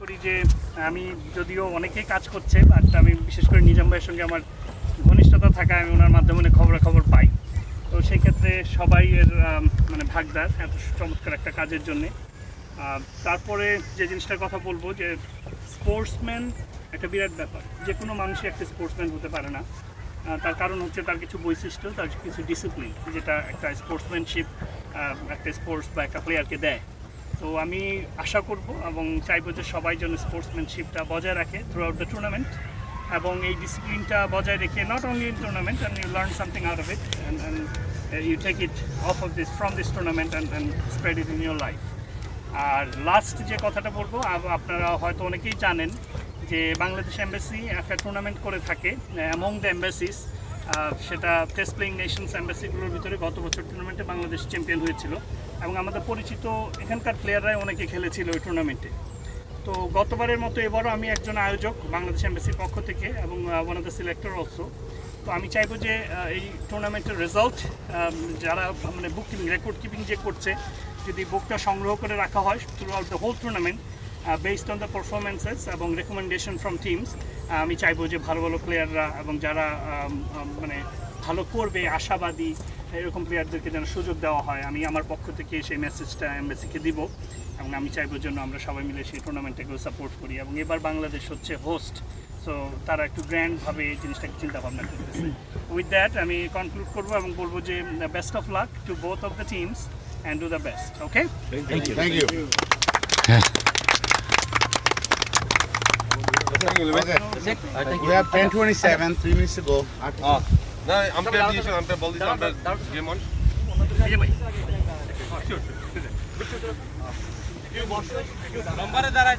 করি যে আমি যদিও অনেকেই কাজ করছে, বাট আমি বিশেষ করে নিজাম ভাইয়ের সঙ্গে আমার ঘনিষ্ঠতা থাকায় আমি ওনার মাধ্যমে অনেক খবরাখবর পাই। তো সেই ক্ষেত্রে সবাই এর মানে ভাগদার এত চমৎকার একটা কাজের জন্যে। তারপরে যে জিনিসটার কথা বলবো যে স্পোর্টসম্যান একটা বিরাট ব্যাপার। যে কোনো মানুষই একটা স্পোর্টসম্যান হতে পারে না। তার কারণ হচ্ছে তার কিছু বৈশিষ্ট্য, তার কিছু ডিসিপ্লিন, যেটা একটা স্পোর্টসম্যানশিপ একটা স্পোর্টস বা একটা প্লেয়ারকে দেয়। তো আমি আশা করব এবং চাইবো যে সবাই যেন স্পোর্টসম্যানশিপটা বজায় রাখে থ্রু আউট দ্য টুর্নামেন্ট, এবং এই ডিসিপ্লিনটা বজায় রেখে not only in tournament and you learn something out of it and you take it off off this from this tournament and spread it in your life. আর last যে কথাটা বলবো, আপনারা হয়তো অনেকেই জানেন যে বাংলাদেশ এম্বাসি একটা টুর্নামেন্ট করে থাকে অ্যামং দ্য এম্বাসিস, সেটা টেস্ট প্লেইং নেশনস এম্বাসিগুলোর ভিতরে গত বছর টুর্নামেন্টে বাংলাদেশ চ্যাম্পিয়ন হয়েছিল এবং আমাদের পরিচিত এখানকার প্লেয়াররাই অনেকে খেলেছিল ওই টুর্নামেন্টে। তো গতবারের মতো এবারও আমি একজন আয়োজক বাংলাদেশ এম্বাসির পক্ষ থেকে এবং one of the selector also. তো আমি চাইবো যে এই টুর্নামেন্টের রেজাল্ট যারা মানে বুক কিপিং রেকর্ড কিপিং যে করছে, যদি বুকটা সংগ্রহ করে রাখা হয় throughout the whole tournament based on the performances এবং রেকমেন্ডেশন ফ্রম টিমস, আমি চাইবো যে ভালো ভালো প্লেয়াররা এবং যারা মানে ভালো করবে আশাবাদী এরকম প্লেয়ারদেরকে যেন সুযোগ দেওয়া হয়। আমি আমার পক্ষ থেকে সেই মেসেজটা এমবাসিকে দিব এবং আমি চাইবো জন্য আমরা সবাই মিলে সেই টুর্নামেন্টটাকেও সাপোর্ট করি। এবং এবার বাংলাদেশ হচ্ছে হোস্ট, সো তারা একটু গ্র্যান্ডভাবে এই জিনিসটাকে চিন্তা ভাবনা করতেছে। উইথ দ্যাট আমি কনক্লুড করবো এবং বলবো যে best of luck to both of the teams and do the best. Okay, Thank you. Thank you, We have 10:27, 3 minutes to go. না আম্পায়ার দিয়েছেন, আম্পায়ার বল দিয়েছেন, আম্পায়ার গেম অন। এই যে ভাই নম্বরে দাঁড়ায়